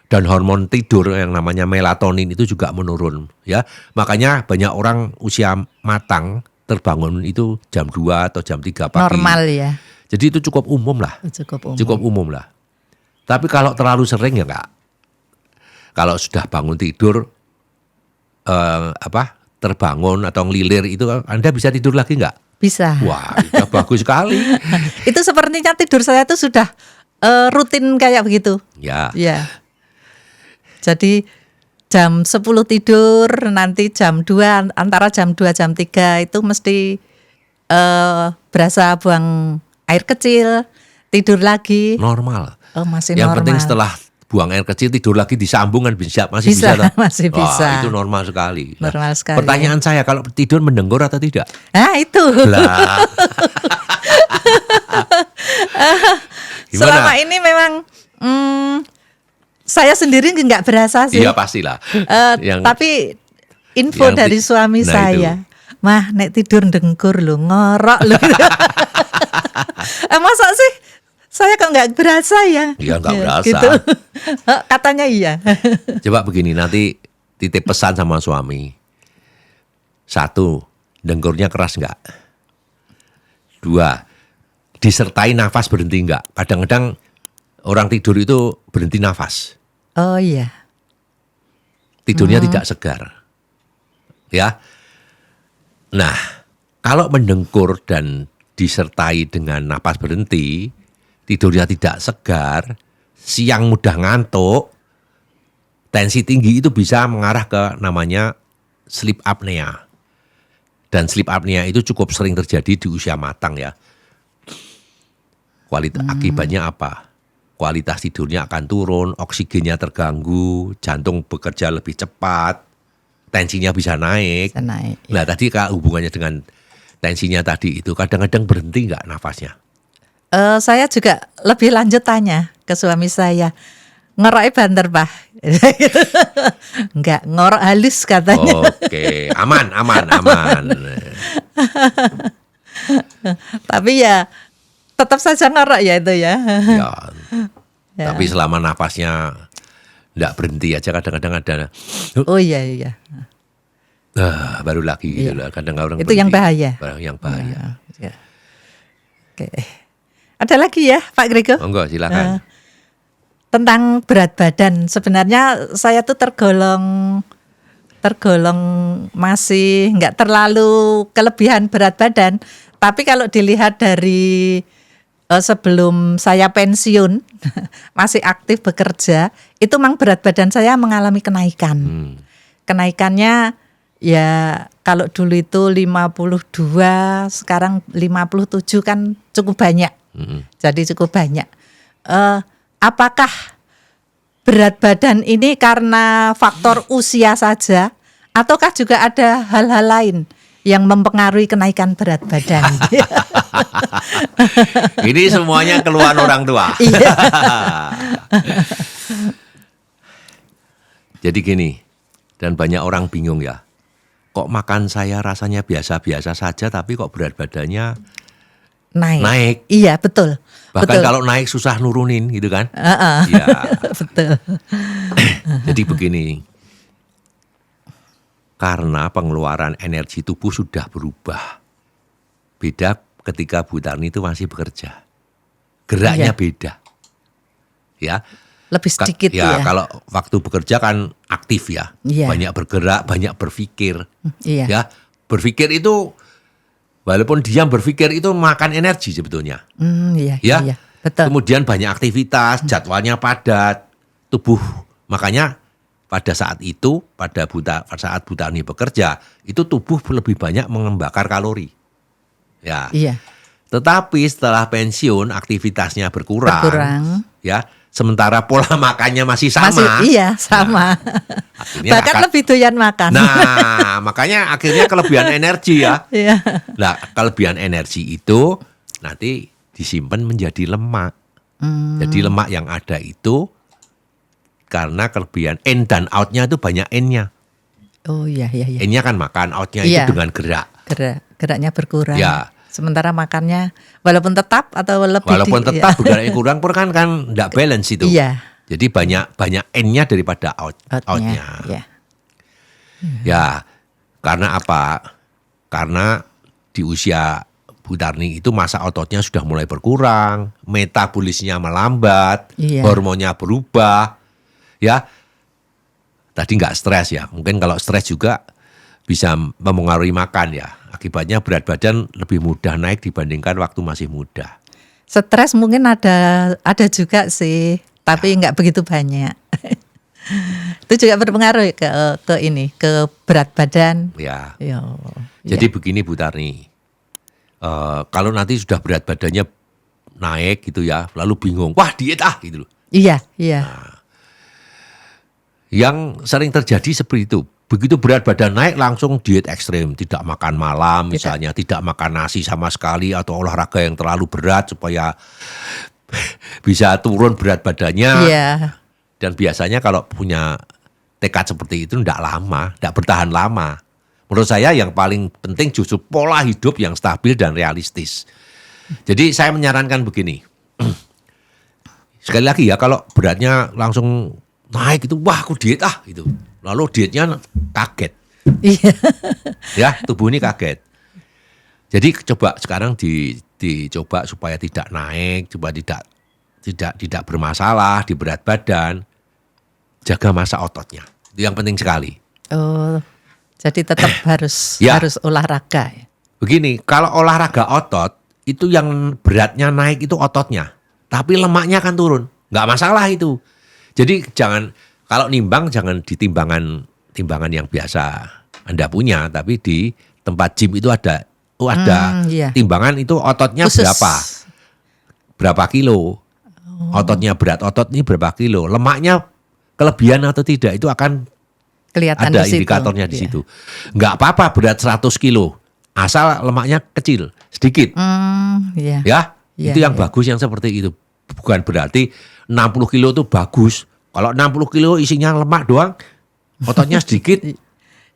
Dan hormon tidur yang namanya melatonin itu juga menurun ya. Makanya banyak orang usia matang terbangun itu jam 2 atau jam 3 pagi. Normal ya. Jadi itu cukup umum lah. Cukup umum lah. Tapi kalau terlalu sering ya enggak. Kalau sudah bangun tidur terbangun atau ngelilir itu Anda bisa tidur lagi enggak? Bisa. Wah, udah bagus sekali. Itu sepertinya tidur saya itu sudah rutin kayak begitu. Ya. Ya. Jadi jam 10 tidur, nanti jam 2, antara jam 2 jam 3 itu mesti berasa buang air kecil, tidur lagi. Normal. Oh, masih yang normal. penting setelah buang air kecil tidur lagi disambung kan masih bisa. Masih bisa. Wah, itu normal sekali. Normal sekali. Pertanyaan saya, kalau tidur mendengkur atau tidak? Nah, itu. Lah. Selama ini memang saya sendiri nggak berasa sih. Iya pastilah. Tapi info dari suami saya, mah nek tidur dengkur lo, ngorok lo. Masa sih? Saya kok nggak berasa ya? Iya nggak berasa. Gitu. Katanya iya. Coba begini, nanti titip pesan sama suami. 1, dengkurnya keras nggak? 2, disertai nafas berhenti nggak? Kadang-kadang orang tidur itu berhenti nafas. Oh iya. Tidurnya tidak segar. Ya. Nah, kalau mendengkur dan disertai dengan nafas berhenti, tidurnya tidak segar, siang mudah ngantuk, tensi tinggi itu bisa mengarah ke namanya sleep apnea. Dan sleep apnea itu cukup sering terjadi di usia matang ya. Akibatnya apa? Kualitas tidurnya akan turun, oksigennya terganggu, jantung bekerja lebih cepat, tensinya bisa naik. Nah tadi hubungannya dengan tensinya tadi itu kadang-kadang berhenti nggak nafasnya? Saya juga lebih lanjut tanya ke suami saya, ngoroknya banter Pak? Enggak, ngorok halus katanya. Oke, aman. Tapi ya tetap saja ngorok ya itu ya. Ya. Tapi selama nafasnya enggak berhenti aja kadang-kadang ada. Oh iya. Baru lagi gitu lah. Kadang orang itu yang bahaya. Yang bahaya. Ya. Oke. Ada lagi ya Pak Grego? Enggak, silakan. tentang berat badan, sebenarnya saya tuh tergolong masih nggak terlalu kelebihan berat badan. Tapi kalau dilihat dari sebelum saya pensiun masih aktif bekerja, itu memang berat badan saya mengalami kenaikan. Kenaikannya ya kalau dulu itu 52, sekarang 57 kan cukup banyak. Jadi cukup banyak. Apakah berat badan ini karena faktor usia saja, ataukah juga ada hal-hal lain yang mempengaruhi kenaikan berat badan? Ini semuanya keluhan orang tua. Iya. Jadi gini, dan banyak orang bingung ya, kok makan saya rasanya biasa-biasa saja tapi kok berat badannya naik. Iya, betul. Bahkan betul. kalau naik susah nurunin gitu kan. Ya. Betul. Jadi begini, karena pengeluaran energi tubuh sudah berubah. Beda ketika Bu Tarni itu masih bekerja. Geraknya Iya. beda. Ya. Lebih sedikit ya. Kalau waktu bekerja kan aktif ya. Iya. Banyak bergerak, banyak berpikir. Iya. Ya, berpikir itu walaupun diam berpikir itu makan energi sebetulnya. Iya, Ya. iya. Betul. Kemudian banyak aktivitas, jadwalnya padat, tubuh. Makanya pada saat itu, pada saat Bu Tarni bekerja, itu tubuh lebih banyak membakar kalori. Ya. Iya. Tetapi setelah pensiun aktivitasnya berkurang. Ya. Sementara pola makannya masih sama. Iya, sama. Akhirnya Bahkan lebih doyan makan. Nah, makanya akhirnya kelebihan energi ya. Iya. Nah, kelebihan energi itu nanti disimpan menjadi lemak. Jadi lemak yang ada itu karena kelebihan in dan out-nya itu banyak N-nya. Oh iya, iya, iya. N-nya kan makan, out-nya Iya. itu dengan gerak. Geraknya berkurang. Ya. Sementara makannya walaupun tetap atau lebih Walaupun tetap geraknya kurang kan enggak balance itu. Iya. Jadi banyak N-nya daripada out-nya. Iya. Ya, karena apa? Karena di usia Bu Tarni itu masa ototnya sudah mulai berkurang, metabolisnya melambat, Iya. hormonnya berubah, ya. Tadi nggak stres ya, mungkin kalau stres juga bisa mempengaruhi makan ya. Akibatnya berat badan lebih mudah naik dibandingkan waktu masih muda. Stres mungkin ada juga sih, tapi nggak begitu banyak. Itu juga berpengaruh ke berat badan. Ya. Ya. Jadi begini Bu Tarni, kalau nanti sudah berat badannya naik gitu ya, lalu bingung, wah diet gitu loh. Iya, iya. Yang sering terjadi seperti itu. Begitu berat badan naik langsung diet ekstrim. Tidak makan malam misalnya. Tidak makan nasi sama sekali. Atau olahraga yang terlalu berat supaya bisa turun berat badannya. Iya. Dan biasanya kalau punya tekad seperti itu tidak lama. Tidak bertahan lama. Menurut saya yang paling penting justru pola hidup yang stabil dan realistis. Jadi saya menyarankan begini. Sekali lagi ya, kalau beratnya langsung naik itu, wah aku diet gitu. Lalu dietnya kaget. Iya. Ya, tubuh ini kaget. Jadi coba sekarang dicoba supaya tidak naik, coba tidak bermasalah di berat badan. Jaga massa ototnya. Itu yang penting sekali. Oh. Jadi tetap harus Ya. harus olahraga ya. Begini, kalau olahraga otot itu yang beratnya naik itu ototnya. Tapi lemaknya akan turun. Nggak masalah itu. Jadi kalau nimbang jangan di timbangan yang biasa Anda punya, tapi di tempat gym itu ada Iya. timbangan itu ototnya Khusus. berapa kilo, ototnya berat otot ini berapa kilo, lemaknya kelebihan atau tidak itu akan Kelihatan ada di situ. indikatornya di Iya. situ. Nggak apa-apa berat 100 kilo, asal lemaknya kecil, sedikit. Iya. Ya, Iya, itu yang iya. bagus yang seperti itu. Bukan berarti 60 kilo itu bagus. Kalau 60 kilo isinya lemak doang, ototnya sedikit.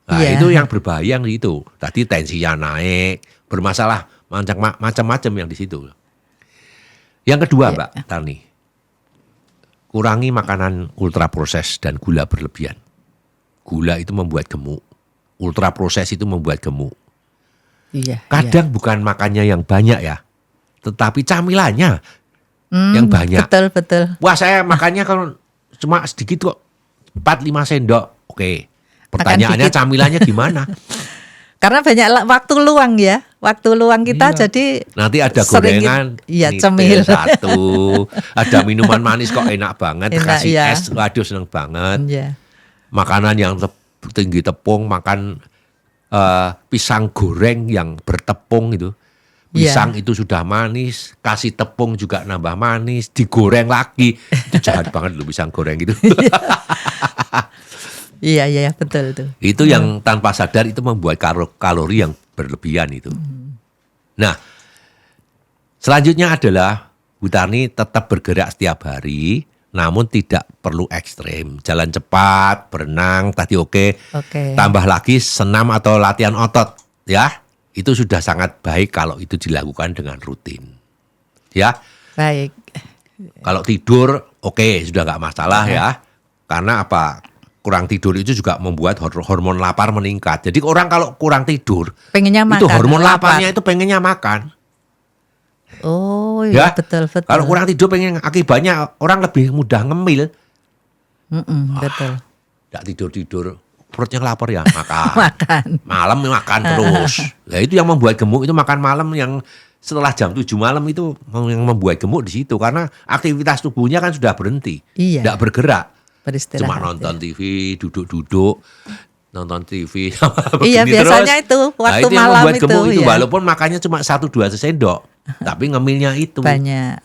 Nah, Iya. itu yang berbahaya yang di itu. Tadi tensinya naik, bermasalah macam-macam yang di situ. Yang kedua, Iya. Mbak Tarni, kurangi makanan ultraproses dan gula berlebihan. Gula itu membuat gemuk, ultraproses itu membuat gemuk. Iya. Kadang bukan makannya yang banyak ya, tetapi camilannya. yang banyak. Betul. Wah, saya makannya kalau cuma sedikit kok, 4-5 sendok. Oke, pertanyaannya dikit. camilannya gimana? Karena banyak waktu luang ya. Waktu luang kita jadi Nanti ada sering gorengan, iya, nitel cemil. satu, ada minuman manis kok enak banget, Enak, kasih iya. es, waduh seneng banget. Iya. Makanan yang tinggi tepung, makan pisang goreng yang bertepung itu. Pisang itu sudah manis, kasih tepung juga nambah manis, digoreng lagi. Itu jahat banget loh pisang goreng gitu. Iya, betul tuh. Itu yang tanpa sadar itu membuat kalori yang berlebihan itu. Nah, selanjutnya adalah Bu Tarni tetap bergerak setiap hari, namun tidak perlu ekstrim. Jalan cepat, berenang, tadi oke. Tambah lagi senam atau latihan otot, ya. Itu sudah sangat baik kalau itu dilakukan dengan rutin. Ya. Baik. Kalau tidur, oke, sudah nggak masalah ya. Karena apa? Kurang tidur itu juga membuat hormon lapar meningkat. Jadi orang kalau kurang tidur, pengennya itu makan, hormon laparnya itu pengennya makan. Oh iya, betul. Kalau kurang tidur akibatnya orang lebih mudah ngemil. Betul. Nggak tidur, perutnya lapar ya makan. Makan. Malam makan terus. Nah itu yang membuat gemuk itu makan malam yang setelah jam 7 malam itu yang membuat gemuk di situ. Karena aktivitas tubuhnya kan sudah berhenti. Iya. Nggak bergerak. Beristirahat. Cuma nonton TV, duduk-duduk, nonton TV. Iya, biasanya terus. itu waktu itu yang malam membuat gemuk itu. ya. Walaupun makannya cuma 1-2 sendok, tapi ngemilnya itu. Banyak.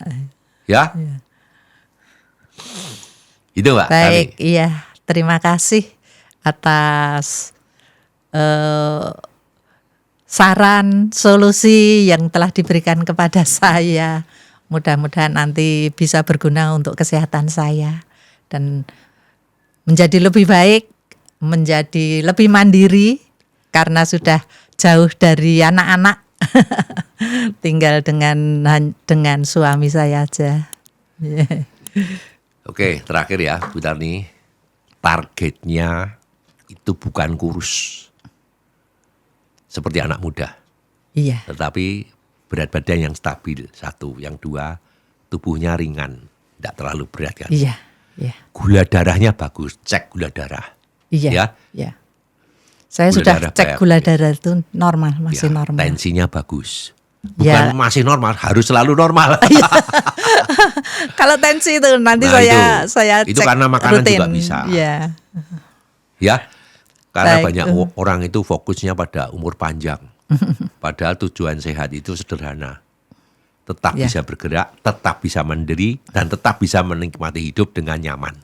Ya. Itu Mbak. Baik, Tani. iya. Terima kasih atas saran, solusi yang telah diberikan kepada saya. Mudah-mudahan nanti bisa berguna untuk kesehatan saya. Dan menjadi lebih baik, menjadi lebih mandiri karena sudah jauh dari anak-anak, tinggal dengan suami saya aja. Oke, terakhir ya Bu Tarni, targetnya itu bukan kurus seperti anak muda, Iya. tetapi berat badan yang stabil, satu, yang dua tubuhnya ringan, tidak terlalu berat kan. Iya. Gula darahnya bagus, cek gula darah. Iya. Saya Gula sudah darah cek baik. gula darah itu normal, masih normal. Tensinya bagus. Bukan masih normal, harus selalu normal. Kalau tensi itu nanti Nah, saya itu cek karena makanan rutin. juga bisa. Iya. Ya, karena Baik. banyak orang itu fokusnya pada umur panjang. Padahal tujuan sehat itu sederhana. Tetap bisa bergerak, tetap bisa mandiri, dan tetap bisa menikmati hidup dengan nyaman.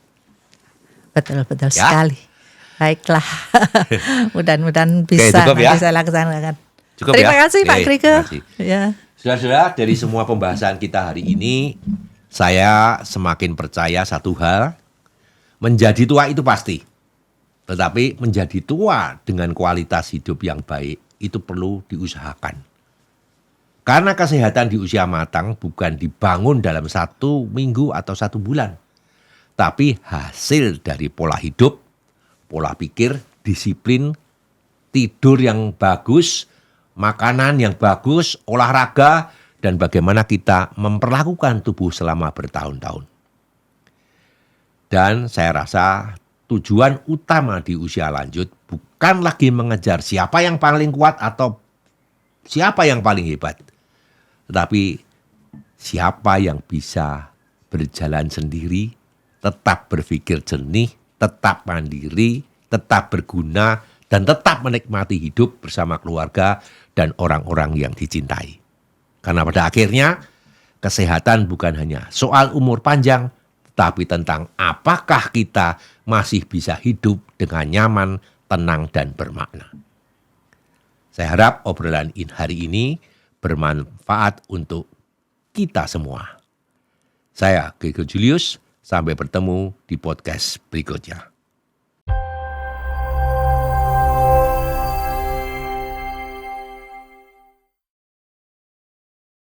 Betul sekali. Baiklah. Mudah-mudahan bisa cukup nanti saya laksanakan. Cukup Terima kasih Pak Krike. Terima kasih. Ya. Saudara-saudara, dari semua pembahasan kita hari ini, saya semakin percaya satu hal, menjadi tua itu pasti. Tetapi menjadi tua dengan kualitas hidup yang baik, itu perlu diusahakan. Karena kesehatan di usia matang bukan dibangun dalam 1 minggu atau 1 bulan. Tapi hasil dari pola hidup, pola pikir, disiplin, tidur yang bagus, makanan yang bagus, olahraga, dan bagaimana kita memperlakukan tubuh selama bertahun-tahun. Dan saya rasa tujuan utama di usia lanjut bukan lagi mengejar siapa yang paling kuat atau siapa yang paling hebat. Tetapi siapa yang bisa berjalan sendiri, tetap berpikir jernih, tetap mandiri, tetap berguna, dan tetap menikmati hidup bersama keluarga dan orang-orang yang dicintai. Karena pada akhirnya, kesehatan bukan hanya soal umur panjang, tetapi tentang apakah kita masih bisa hidup dengan nyaman, tenang, dan bermakna. Saya harap obrolan hari ini bermanfaat untuk kita semua. Saya Gregor Julius, sampai bertemu di podcast berikutnya.